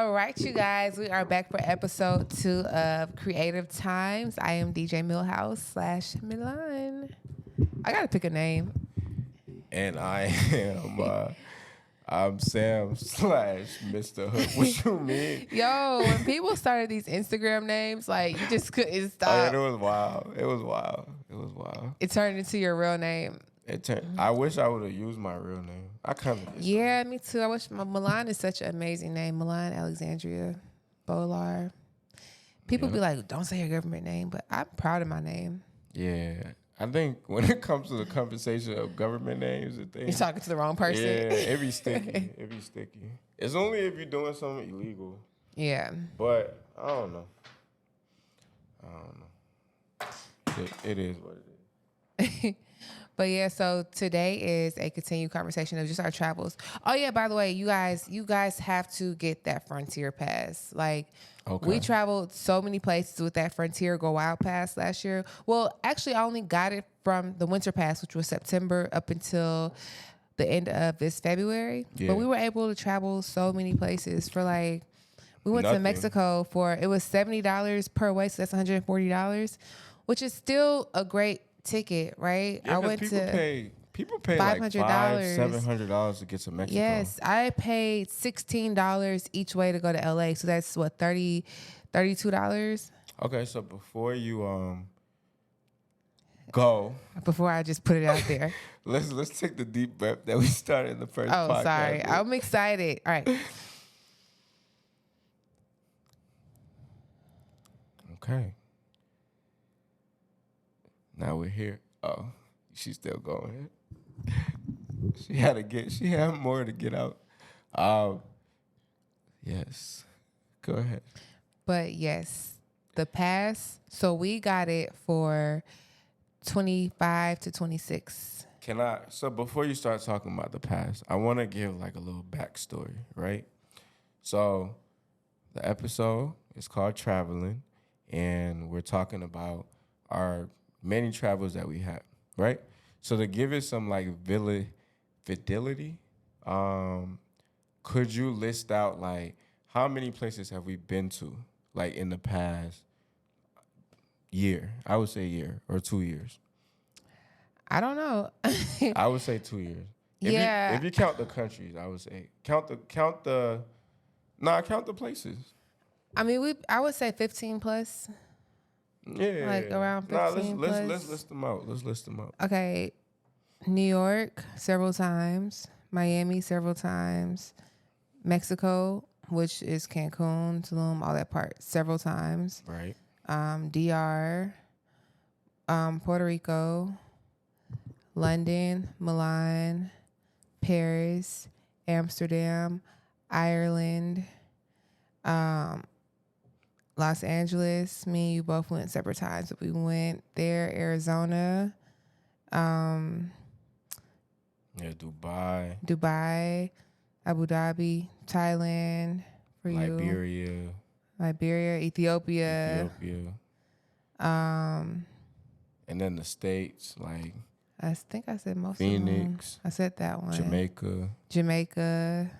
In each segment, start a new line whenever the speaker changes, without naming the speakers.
All right, you guys, we are back for episode 2 of Creative Times. I am DJ Millhouse / Milan. I gotta pick a name.
And I am I'm Sam / Mr. Hook. What you mean?
Yo, when people started these Instagram names, like you just couldn't stop.
Oh, yeah, it was wild. It was wild. It was wild.
It turned into your real name.
I wish I would have used my real name. I kind of
Yeah, me too. I wish Milan is such an amazing name. Milan Alexandria Bolar. People be like, don't say your government name, but I'm proud of my name.
Yeah. I think when it comes to the conversation of government names and things,
You're talking to the wrong person.
Yeah, it be sticky. It be sticky. It's only if you're doing something illegal.
Yeah.
But I don't know. It is what it is.
But yeah, so today is a continued conversation of just our travels. Oh yeah, by the way, you guys have to get that Frontier Pass. Like, we traveled so many places with that Frontier Go Wild Pass last year. Well, actually, I only got it from the Winter Pass, which was September up until the end of this February.
Yeah.
But we were able to travel so many places for like, we went to
Nothing.
Mexico it was $70 per way, so that's $140, which is still a great ticket, right?
Yeah,
I went
people pay like
$500,
$700 to get to Mexico.
Yes, I paid $16 each way to go to LA. So that's what, $32?
Okay, so before you go,
Before I just put it out there.
let's take the deep breath that we started in the first podcast.
Oh, sorry. I'm excited. All right.
Okay. Now we're here. Oh, she's still going. She had more to get out. Yes. Go ahead.
But yes, the pass. So we got it for 25 to 26.
So before you start talking about the past, I want to give like a little backstory, right? So the episode is called Traveling, and we're talking about our many travels that we had, right? So to give it some like fidelity, could you list out like how many places have we been to like in the past year? I would say year or 2 years.
I don't know.
I would say 2 years.
Yeah.
If you count the countries, I would say count the places.
I mean, I would say 15 plus.
Yeah.
Like around 15 plus.
Let's list them out.
Okay. New York, several times. Miami, several times. Mexico, which is Cancun, Tulum, all that part, several times.
Right.
DR, Puerto Rico, London, Milan, Paris, Amsterdam, Ireland, Los Angeles. Me and you both went separate times, but we went there. Arizona, Dubai, Abu Dhabi, Thailand, for you. Liberia, Ethiopia.
And then the States, like
I think I said most
Phoenix.
of them. I said that one.
Jamaica,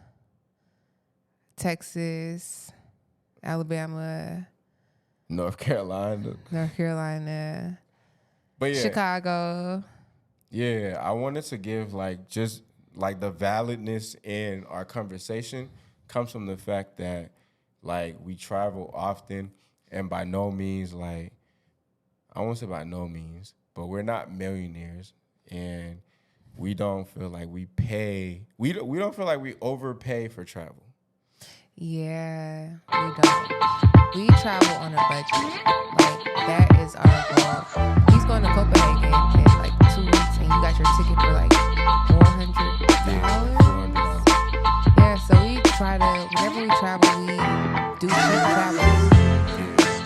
Texas, Alabama,
North Carolina. But yeah,
Chicago.
Yeah, I wanted to give like just like the validness in our conversation comes from the fact that like we travel often, and by no means like I won't say by no means, but we're not millionaires, and we don't feel like we don't feel like we overpay for travel.
Yeah, we don't. We travel on a budget. Like, that is our goal. He's going to Copenhagen in like 2 weeks, and you got your ticket for like $400. Yeah, so we try to, whenever we travel, we do cheap travel.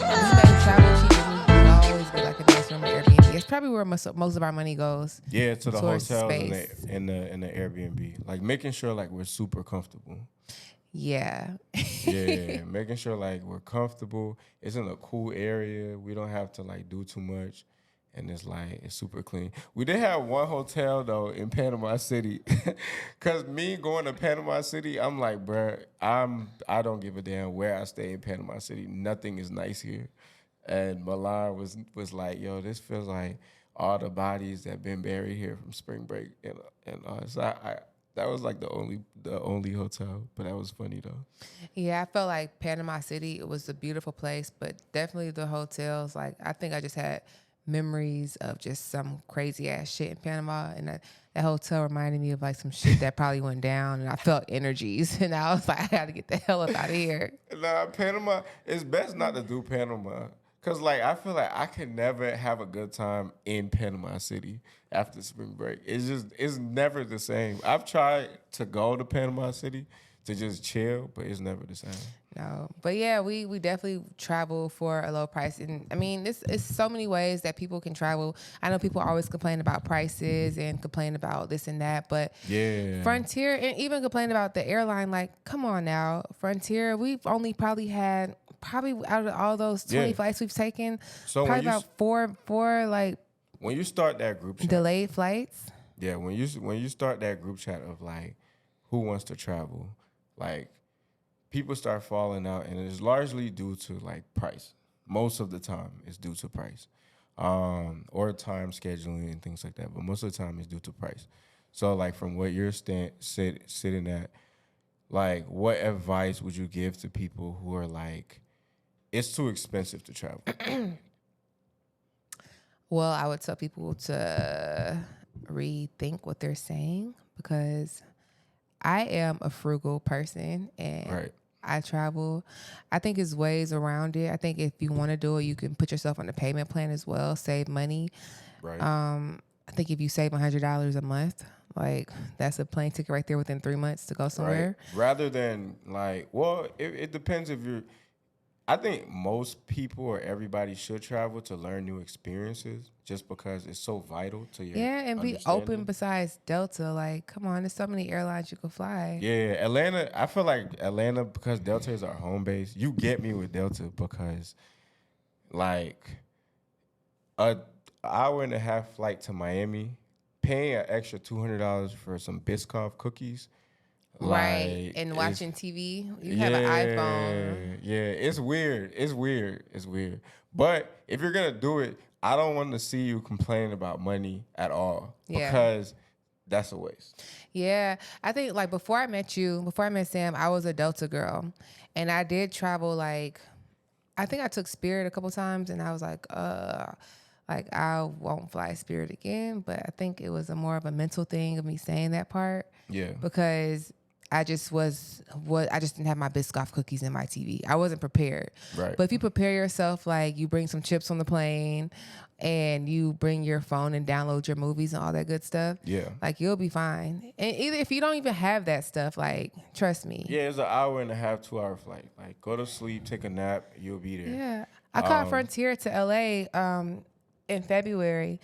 We make travel cheap, and we always get like a nice room at Airbnb. It's probably where most of our money goes.
Yeah, to the hotels
space.
and the Airbnb. Like making sure like we're super comfortable.
Yeah.
Yeah, making sure like we're comfortable. It's in a cool area. We don't have to like do too much. and it's super clean. We did have one hotel though in Panama City, cause me going to Panama City, I'm like, bruh, I don't give a damn where I stay in Panama City. Nothing is nice here. And Milan was like, yo, this feels like all the bodies that been buried here from spring break, and so I that was like the only hotel, but that was funny though.
Yeah, I felt like Panama City, it was a beautiful place, but definitely the hotels. Like, I think I just had memories of just some crazy ass shit in Panama, and that hotel reminded me of like some shit that probably went down, and I felt energies, and I was like, I got to get the hell up out of here.
Nah, Panama, it's best not to do Panama. Cause like I feel like I could never have a good time in Panama City after spring break. It's never the same. I've tried to go to Panama City to just chill, but it's never the same.
No, but yeah, we definitely travel for a low price, and I mean, it's so many ways that people can travel. I know people always complain about prices and complain about this and that, but
Yeah,
Frontier, and even complain about the airline. Like, come on now, Frontier, we've only probably out of all those 20 flights we've taken,
so
probably about four like
when you start that group chat,
delayed flights.
yeah, when you start that group chat of like who wants to travel, like people start falling out, and it's largely due to like price. Most of the time, it's due to price, or time scheduling and things like that. But most of the time, it's due to price. So, like from what you're sitting at, like what advice would you give to people who are like, it's too expensive to travel?
Well, I would tell people to rethink what they're saying, because I am a frugal person, and
Right.
I travel. I think there's ways around it. I think if you want to do it, you can put yourself on a payment plan as well, save money.
Right.
I think if you save $100 a month, like that's a plane ticket right there within 3 months to go somewhere.
Right. Rather than like, well, it depends if you're. I think most people or everybody should travel to learn new experiences, just because it's so vital to your
And be open. Besides Delta, like, come on, there's so many airlines you can fly.
Yeah, Atlanta. I feel like Atlanta, because Delta is our home base. You get me with Delta because, like, a hour and a half flight to Miami, paying an extra $200 for some Biscoff cookies.
Right,
like,
and watching TV, you have an iPhone.
Yeah, it's weird. It's weird. But if you're gonna do it, I don't want to see you complaining about money at all, because that's a waste.
Yeah, I think like before I met Sam, I was a Delta girl, and I did travel. Like, I think I took Spirit a couple times, and I was like I won't fly Spirit again. But I think it was more of a mental thing of me saying that part.
Yeah,
because I just didn't have my Biscoff cookies in my TV. I wasn't prepared.
Right.
But if you prepare yourself, like you bring some chips on the plane and you bring your phone and download your movies and all that good stuff, like you'll be fine. And either if you don't even have that stuff, like trust me.
Yeah, it's an hour and a half, 2 hour flight. Like go to sleep, take a nap, you'll be there.
Yeah. I caught Frontier to LA in February.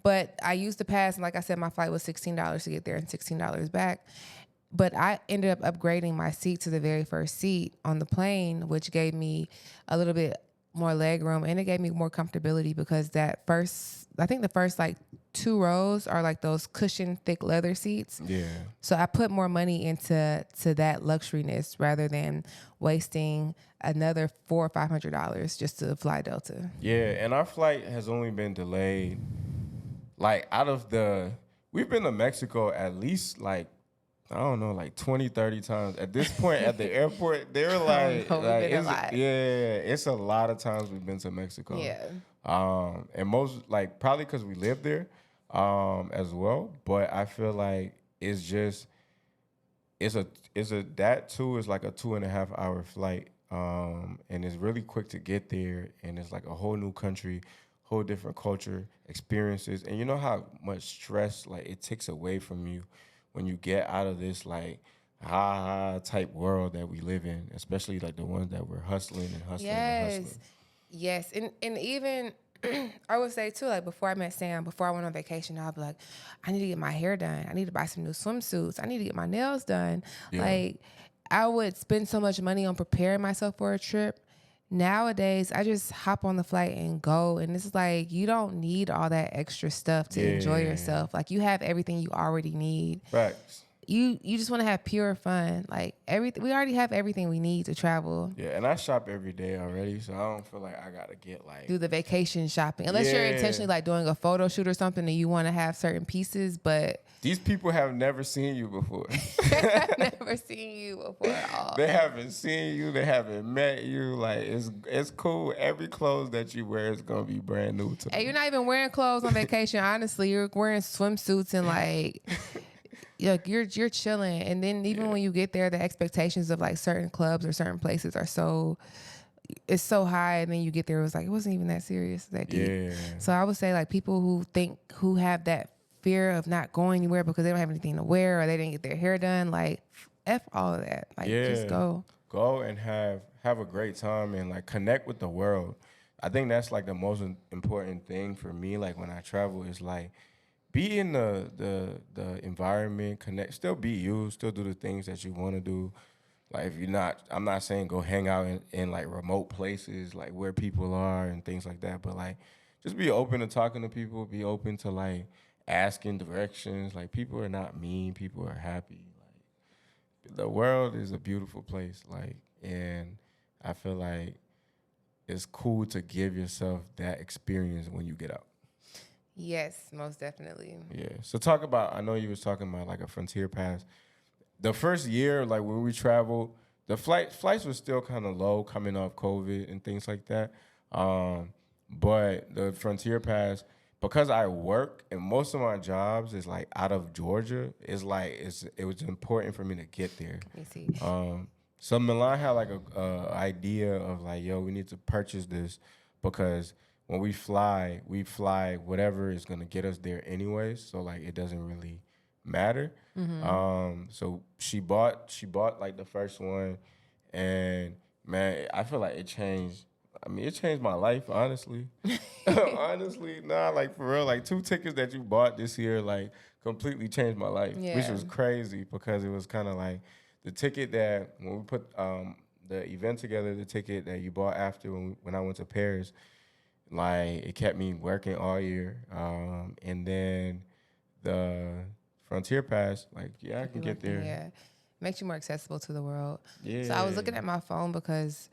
But I used the pass, and like I said, my flight was $16 to get there and $16 back. But I ended up upgrading my seat to the very first seat on the plane, which gave me a little bit more leg room, and it gave me more comfortability, because the first like 2 rows are like those cushioned thick leather seats.
Yeah.
So I put more money into that luxuriness rather than wasting another $400 or $500 just to fly Delta.
Yeah, and our flight has only been delayed. Like we've been to Mexico at least like, I don't know, like 20, 30 times. At this point at the airport, they're like, it's a lot of times we've been to Mexico.
Yeah.
And most, like, probably because we live there as well. But I feel like that too is like a 2.5 hour flight. And it's really quick to get there. And it's like a whole new country, whole different culture, experiences. And you know how much stress, like, it takes away from you when you get out of this like type world that we live in, especially like the ones that we're hustling.
Yes. And even I would say too, like before I met Sam, before I went on vacation, I'd be like, I need to get my hair done. I need to buy some new swimsuits. I need to get my nails done. Yeah. Like I would spend so much money on preparing myself for a trip. Nowadays, I just hop on the flight and go. And it's like, you don't need all that extra stuff to enjoy yourself. Like, you have everything you already need.
Facts.
You just want to have pure fun. Like, everything, we already have everything we need to travel.
Yeah, and I shop every day already, so I don't feel like I gotta get like
do the vacation shopping. Unless you're intentionally like doing a photo shoot or something and you want to have certain pieces, but
these people have never seen you before.
never seen you before at all.
They haven't seen you. They haven't met you. Like, it's cool. Every clothes that you wear is gonna be brand new to them.
And you're not even wearing clothes on vacation. Honestly, you're wearing swimsuits and like you're chilling. And then even when you get there, the expectations of like certain clubs or certain places are so high, and then you get there, it was like it wasn't even that serious, that deep.
Yeah.
So I would say like people who have that fear of not going anywhere because they don't have anything to wear or they didn't get their hair done, like F all of that. Like just go.
Go and have a great time and like connect with the world. I think that's like the most important thing for me. Like when I travel is like be in the environment, connect, still be you, still do the things that you want to do. Like if you're not, I'm not saying go hang out in like remote places, like where people are and things like that. But like just be open to talking to people, be open to like asking directions. Like people are not mean, people are happy. Like the world is a beautiful place. Like, and I feel like it's cool to give yourself that experience when you get out.
Yes, most definitely.
Yeah. So talk about, I know you was talking about like a Frontier Pass. The first year, like when we traveled, the flights were still kind of low coming off COVID and things like that. But the Frontier Pass, because I work and most of my jobs is like out of Georgia, it's like it was important for me to get there.
Let me see.
So Milan had like a idea of like, yo, we need to purchase this because when we fly whatever is gonna get us there anyways. So like it doesn't really matter. Mm-hmm. So she bought like the first one, and man, I feel like it changed. I mean, it changed my life, honestly. Honestly, nah, like for real, like 2 tickets that you bought this year, like completely changed my life, which was crazy because it was kind of like the ticket that when we put the event together, the ticket that you bought after when I went to Paris, like it kept me working all year, and then the Frontier Pass, like I can get there.
Yeah, makes you more accessible to the world.
Yeah.
So I was looking at my phone because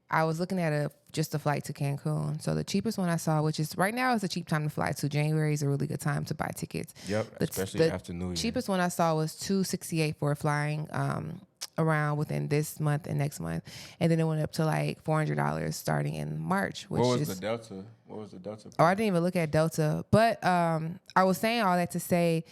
I was looking at just a flight to Cancun. So the cheapest one I saw, which is right now is a cheap time to fly to. January is a really good time to buy tickets.
Yep, especially after New Year.
Cheapest one I saw was $268 for flying around within this month and next month, and then it went up to like $400 starting in March. Which
what was the Delta?
Oh, I didn't even look at Delta, but I was saying all that to say.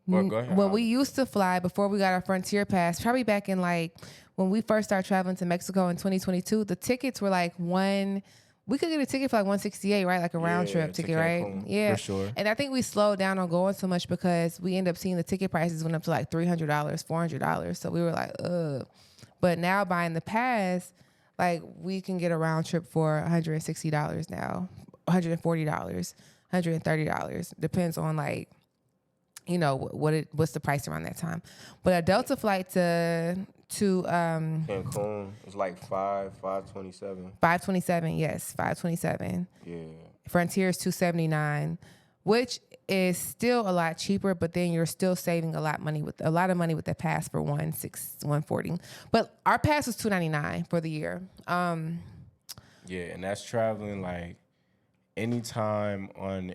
Well, go ahead.
When we used to fly before we got our Frontier Pass, probably back in like when we first started traveling to Mexico in 2022, the tickets were like we could get a ticket for like $168, right? Like a round trip ticket, right? Yeah.
For sure.
And I think we slowed down on going so much because we ended up seeing the ticket prices went up to like $300, $400. So we were like, ugh. But now buying the pass, like we can get a round trip for $160 now, $140, $130. Depends on like, you know, what's the price around that time. But a Delta flight to
Cancun is like $527.
$527, yes, $527.
Yeah.
Frontier is $279, which is still a lot cheaper, but then you're still saving a lot of money with the pass for $140. But our pass was $299 for the year.
Yeah, and that's traveling like anytime on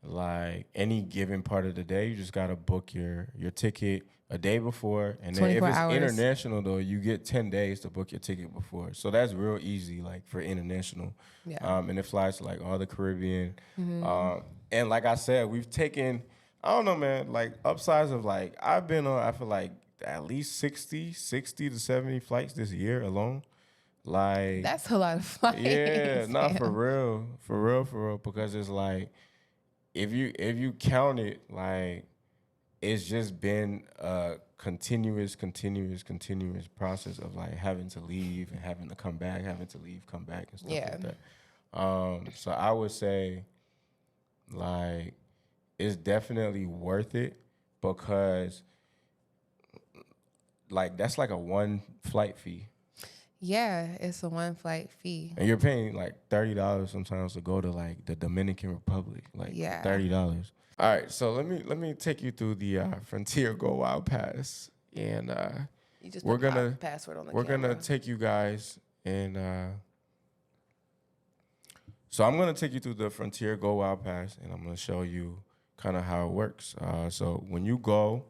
like any given part of the day. You just gotta book your ticket a day before, and then if it's
hours.
International though, you get 10 days to book your ticket before. So that's real easy, like for international.
Yeah.
And it flies to like all the Caribbean. Mm-hmm. And like I said, we've taken, I don't know, man, like upsides of like I've been on, I feel like at least 60 to 70 flights this year alone. Like
that's a lot of flights.
Yeah, not for real, because it's like if you count it, like it's just been a continuous process of like having to leave and having to come back, having to leave, come back and stuff like that. So I would say like it's definitely worth it because like that's like a one flight fee.
Yeah, it's a one flight fee.
And you're paying like $30 sometimes to go to like the Dominican Republic, like
Yeah.
$30. All right, so let me take you through the Frontier Go Wild Pass, and
You just
we're
put
gonna
the password on the
we're
camera.
gonna take you guys and so I'm gonna take you through the Frontier Go Wild Pass, and I'm gonna show you kind of how it works. So when you go,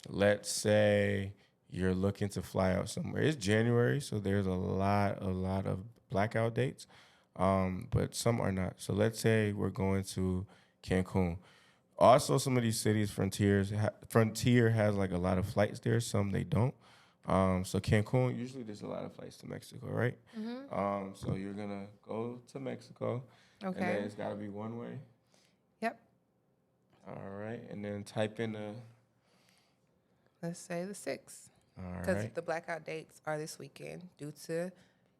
let's say you're looking to fly out somewhere. It's January, so there's a lot of blackout dates, but some are not. So let's say we're going to Cancun. Also, some of these cities, Frontier has like a lot of flights there. Some they don't. So Cancun, usually there's a lot of flights to Mexico, right? So you're gonna go to Mexico, and then it's gotta be one way.
Yep.
All right, and then type in the.
Let's say the 6th.
All
Because
right.
the blackout dates are this weekend due to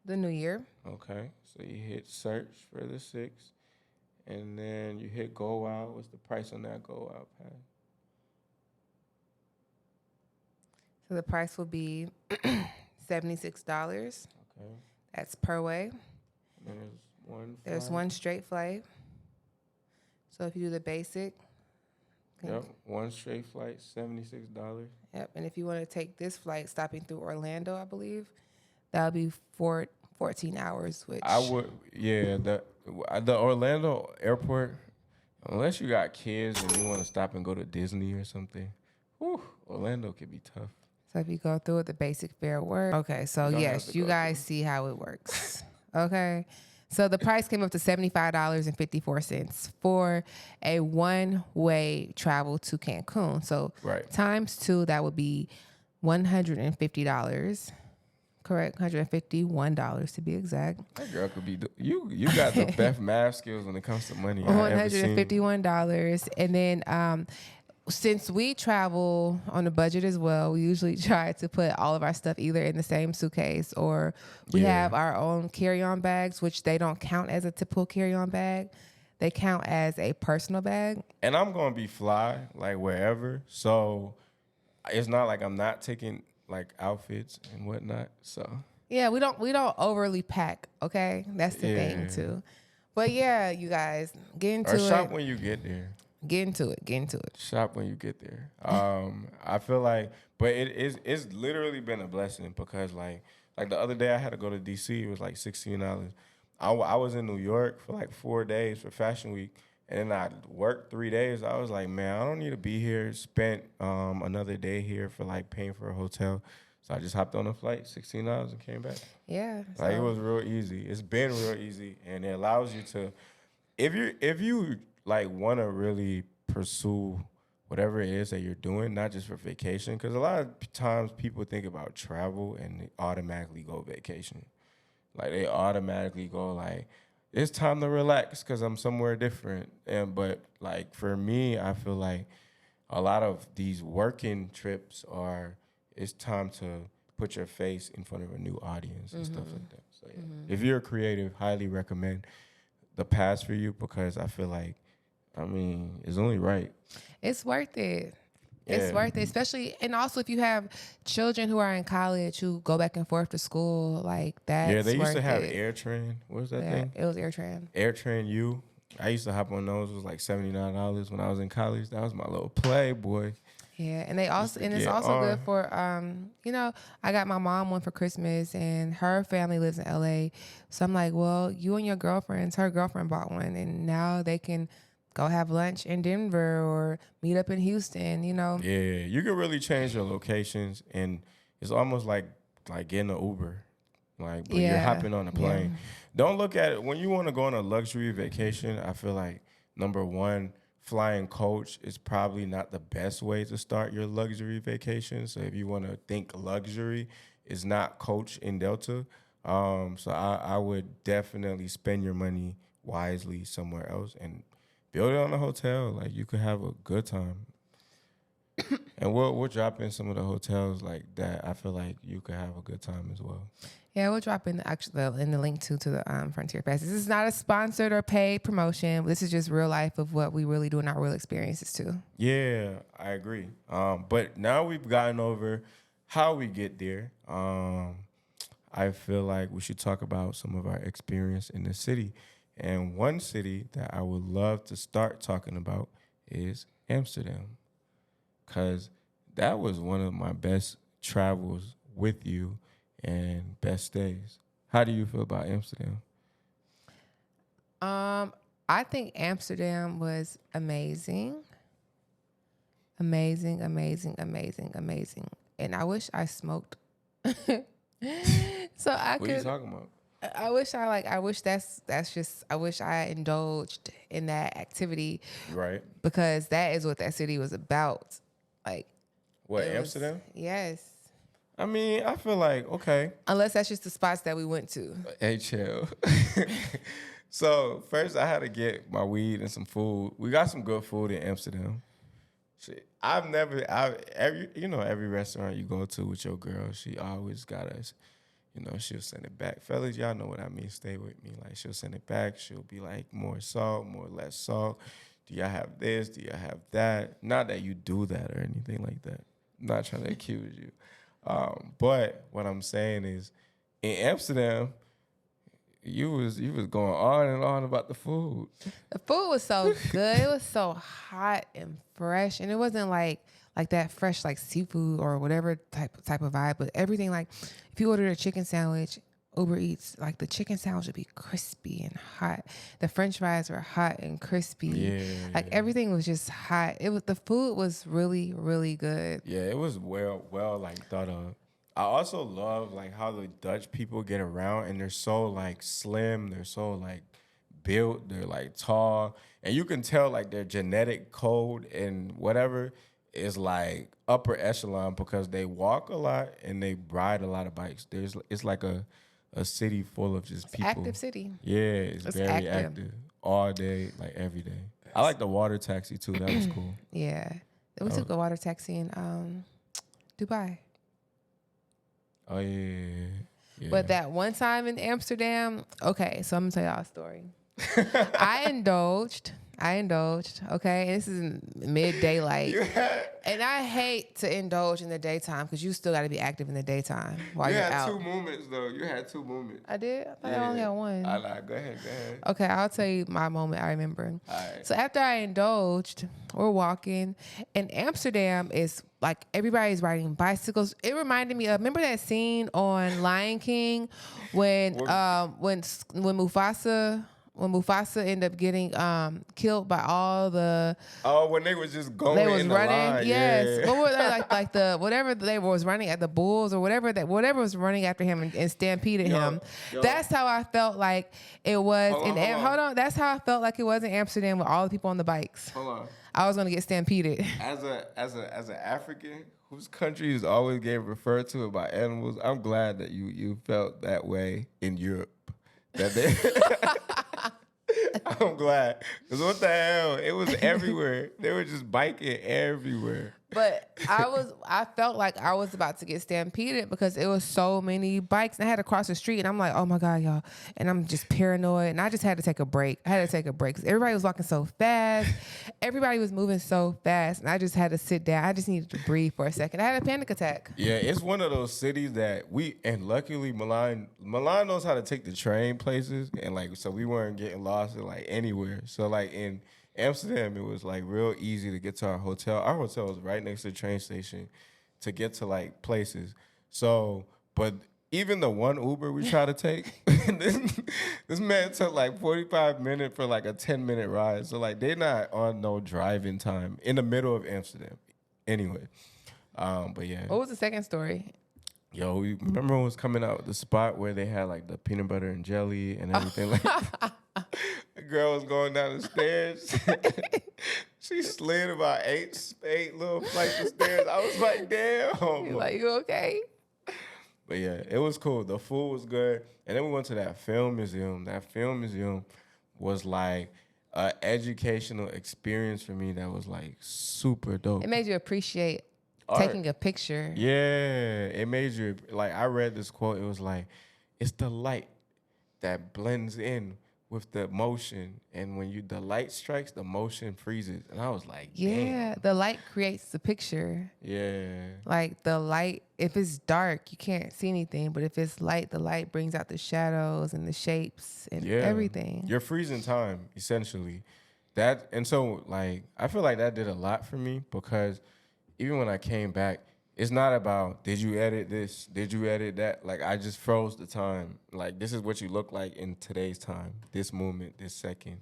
the new year.
Okay, so you hit search for the 6th, and then you hit Go Wild. What's the price on that Go Wild pass?
So the price will be $76.
Okay.
That's per way.
And there's one.
There's one straight flight. So if you do the basic.
Yep, one straight flight, $76.
Yep, and if you want to take this flight stopping through Orlando, I believe, that'll be 14 hours, which...
I would, yeah, the Orlando airport, unless you got kids and you want to stop and go to Disney or something, whew, Orlando could be tough.
So if you go through it, the basic fare works. Okay, so yes, you guys see how it works. Okay. So the price came up to $75.54 for a one-way travel to Cancun. So times 2, that would be $150. Correct, $151 to be exact.
That girl could be you got the best math skills when it comes to money.
$151, and then since we travel on a budget as well, we usually try to put all of our stuff either in the same suitcase or we have our own carry-on bags, which they don't count as a typical carry-on bag. They count as a personal bag.
And I'm going to be fly, like, wherever. So it's not like I'm not taking, like, outfits and whatnot. So
yeah, we don't overly pack, okay? That's the thing, too. But, yeah, you guys, get into it.
Or shop when you get there.
Get into it.
Shop when you get there. I feel like, but it's literally been a blessing because like the other day I had to go to DC. It was like $16. I was in New York for like 4 days for Fashion Week, and then I worked 3 days. I was like, man, I don't need to be here. Spent another day here for like paying for a hotel. So I just hopped on a flight, $16, and came back.
Yeah.
Like it was real easy. It's been real easy, and it allows you to, if you like want to really pursue whatever it is that you're doing, not just for vacation. Because a lot of times people think about travel and they automatically go vacation. Like they automatically go like, it's time to relax because I'm somewhere different. But like for me, I feel like a lot of these working trips it's time to put your face in front of a new audience and stuff like that. So yeah, if you're a creative, highly recommend the pass for you because I feel like, it's only right.
It's worth it.
Yeah.
It's worth it, especially, and also if you have children who are in college who go back and forth to school, like that.
Yeah, they used to have AirTran. What was that thing?
It was AirTran.
AirTran U. I used to hop on those. It was like $79 when I was in college. That was my little playboy.
Yeah, and it's also good for I got my mom one for Christmas, and her family lives in LA, so I'm like, well, you and your girlfriends. Her girlfriend bought one, and now they can go have lunch in Denver or meet up in Houston,
Yeah, you can really change your locations, and it's almost like getting an Uber, but you're hopping on a plane. Yeah. Don't look at it when you want to go on a luxury vacation. I feel like number one, flying coach is probably not the best way to start your luxury vacation. So if you want to think luxury, it's not coach in Delta. So I would definitely spend your money wisely somewhere else and build it on a hotel. Like you could have a good time. And we'll drop in some of the hotels like that. I feel like you could have a good time as well.
Yeah, we'll drop in the link to the Frontier Pass. This is not a sponsored or paid promotion. This is just real life of what we really do in our real experiences too.
Yeah, I agree. But now we've gotten over how we get there. I feel like we should talk about some of our experience in the city. And one city that I would love to start talking about is Amsterdam, because that was one of my best travels with you and best days. How do you feel about Amsterdam?
I think Amsterdam was amazing. Amazing, amazing, amazing, amazing. And I wish I smoked. So I
What
could.
are you talking about?
I wish I wish I indulged in that activity
Right.
because that is what that city was about. Like,
What,
it was-
Amsterdam?
yes.
I mean, I feel like, okay.
Unless that's just the spots that we went to.
Hey, chill. So first I had to get my weed and some food. We got some good food in Amsterdam. Shit, every restaurant you go to with your girl, she always got us. She'll send it back. Fellas, y'all know what I mean. Stay with me. Like, she'll send it back. She'll be like, more salt, more less salt. Do y'all have this? Do y'all have that? Not that you do that or anything like that. I'm not trying to accuse you. But what I'm saying is, in Amsterdam, you was going on and on about the food.
The food was so good. It was so hot and fresh, and it wasn't like that fresh like seafood or whatever type of vibe. But everything, like if you ordered a chicken sandwich, Uber Eats, like the chicken sandwich would be crispy and hot. The French fries were hot and crispy.
Yeah,
like everything was just hot. The food was really, really good.
Yeah, it was well like thought of. I also love like how the Dutch people get around, and they're so like slim, they're so like built, they're like tall, and you can tell like their genetic code and whatever is like upper echelon because they walk a lot and they ride a lot of bikes. It's like a city full of just people.
Active city.
Yeah, it's very active all day, like every day. I like the water taxi too. That was cool.
Yeah, we took a water taxi in Dubai.
Oh yeah.
But that one time in Amsterdam, okay, so I'm gonna tell y'all a story. I indulged, okay? And this is in mid-daylight. And I hate to indulge in the daytime because you still got to be active in the daytime while you're out.
You had 2 moments, though. You had 2 moments.
I did? I thought I only had one.
Go ahead.
Okay, I'll tell you my moment I remember.
All right.
So after I indulged, we're walking, and Amsterdam is like everybody's riding bicycles. It reminded me of, remember that scene on Lion King when Mufasa ended up getting killed by all the.
Oh, when they was just going.
They was
in
running.
The line.
Yes.
Yeah.
What were they like the whatever they was running at the bulls or whatever was running after him and stampeded him. That's how I felt like it was hold on. That's how I felt like it was in Amsterdam with all the people on the bikes.
Hold on.
I was gonna get stampeded.
As an African whose country is always getting referred to by animals, I'm glad that you felt that way in Europe. I'm glad. Because what the hell? It was everywhere. They were just biking everywhere.
But I felt like I was about to get stampeded because it was so many bikes. And I had to cross the street, and I'm like, oh my God, y'all. And I'm just paranoid. And I just had to take a break. Because everybody was walking so fast. Everybody was moving so fast. And I just had to sit down. I just needed to breathe for a second. I had a panic attack.
Yeah, it's one of those cities that and luckily Milan knows how to take the train places. And like, so we weren't getting lost like anywhere. So like in Amsterdam, it was like real easy to get to our hotel. Our hotel was right next to the train station to get to like places. So, but even the one Uber we tried to take, this man took like 45 minutes for like a 10-minute ride. So like they're not on no driving time in the middle of Amsterdam. Anyway, but yeah.
What was the second story?
Yo, remember when it was coming out the spot where they had like the peanut butter and jelly and everything like that? The girl was going down the stairs. She slid about eight little flights of stairs. I was like, damn.
You're like, you okay?
But yeah, it was cool. The food was good. And then we went to that film museum. That film museum was like an educational experience for me that was like super dope.
It made you appreciate
art.
Taking a picture.
Yeah, it made you, like, I read this quote. It was like, it's the light that blends in with the motion, and when the light strikes, the motion freezes, and I was like,
Yeah,
damn.
the light creates the picture.
Yeah.
Like the light, if it's dark, you can't see anything. But if it's light, the light brings out the shadows and the shapes and everything.
You're freezing time, essentially. And so like I feel like that did a lot for me, because even when I came back, it's not about did you edit this, did you edit that. Like I just froze the time. Like this is what you look like in today's time, this moment, this second.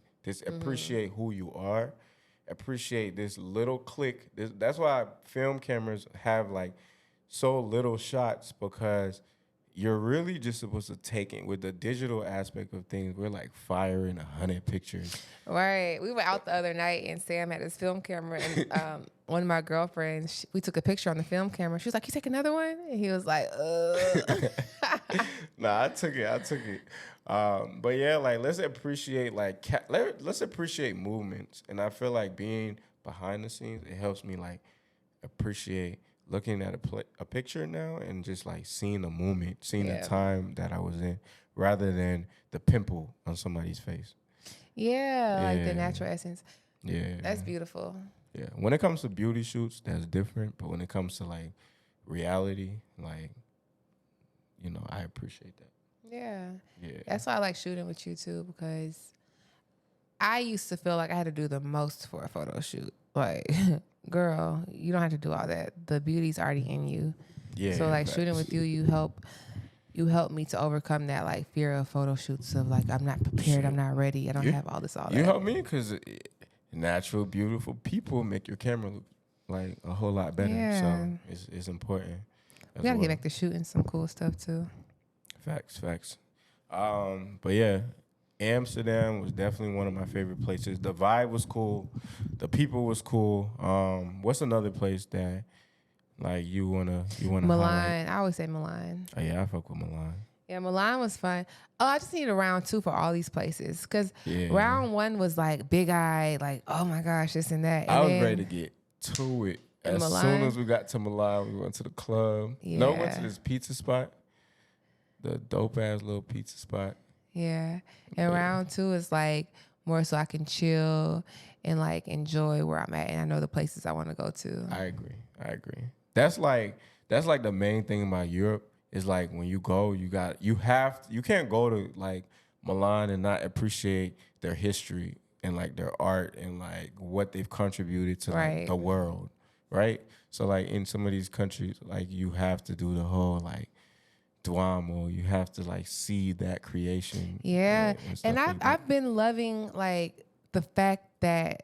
Appreciate who you are. Appreciate this little click. That's why film cameras have like so little shots, because you're really just supposed to take it with the digital aspect of things. We're like firing 100 pictures.
Right. We were out the other night and Sam had his film camera, and one of my girlfriends, we took a picture on the film camera. She was like, "You take another one?" And he was like,
Nah, I took it. But yeah, like let's appreciate let's appreciate movements. And I feel like being behind the scenes, it helps me like appreciate looking at a picture now and just like seeing the movement, seeing the time that I was in, rather than the pimple on somebody's face.
Yeah, like the natural essence.
Yeah.
That's beautiful.
Yeah. When it comes to beauty shoots, that's different. But when it comes to like reality, like, I appreciate that.
Yeah.
Yeah.
That's why I like shooting with you too, because I used to feel like I had to do the most for a photo shoot. Like, girl, you don't have to do all that. The beauty's already in you.
Yeah.
So like shooting with you, you help me to overcome that like fear of photo shoots of like I'm not prepared, I'm not ready, I don't have all that.
You help me because natural, beautiful people make your camera look like a whole lot better.
Yeah.
So it's important.
We gotta get back to shooting some cool stuff too.
Facts. But yeah, Amsterdam was definitely one of my favorite places. The vibe was cool. The people was cool. What's another place that like you wanna
Milan.
highlight?
I always say Milan.
Oh yeah, I fuck with Milan.
Yeah, Milan was fun. Oh, I just need a round 2 for all these places, because round 1 was like big eye, like oh my gosh, this and that. And
I was ready to get to it. As soon as we got to Milan, we went to the club.
Yeah.
No, we went to this pizza spot. The dope ass little pizza spot.
Yeah. And round 2 is like more so I can chill and like enjoy where I'm at, and I know the places I want to go to.
I agree. That's like the main thing about Europe is like when you go, you can't go to like Milan and not appreciate their history and like their art and like what they've contributed to like, the world, right? So like in some of these countries, like you have to do the whole like Duomo, you have to like see that creation.
Yeah. And I've been loving like the fact that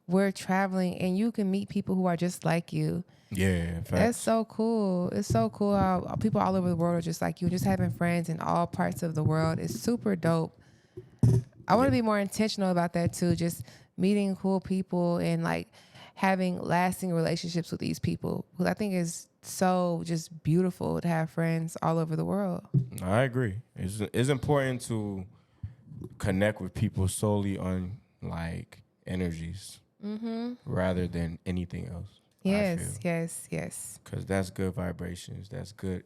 we're traveling and you can meet people who are just like you.
Yeah, facts.
That's so cool. It's so cool how people all over the world are just like you. Just having friends in all parts of the world is super dope. I want to be more intentional about that too. Just meeting cool people and like having lasting relationships with these people, because I think is so just beautiful to have friends all over the world.
I agree. It's important to connect with people solely on like energies rather than anything else.
Yes.
Because that's good vibrations. That's good,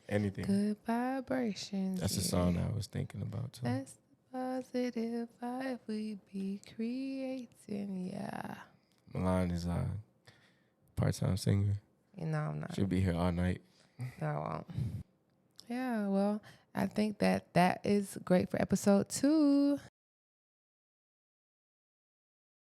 anything.
Good vibrations.
That's the song I was thinking about too.
That's the positive vibe we be creating, yeah.
Milan is a part-time singer.
I'm not.
She'll be here all night.
No, I won't. Yeah, well, I think that is great for episode 2.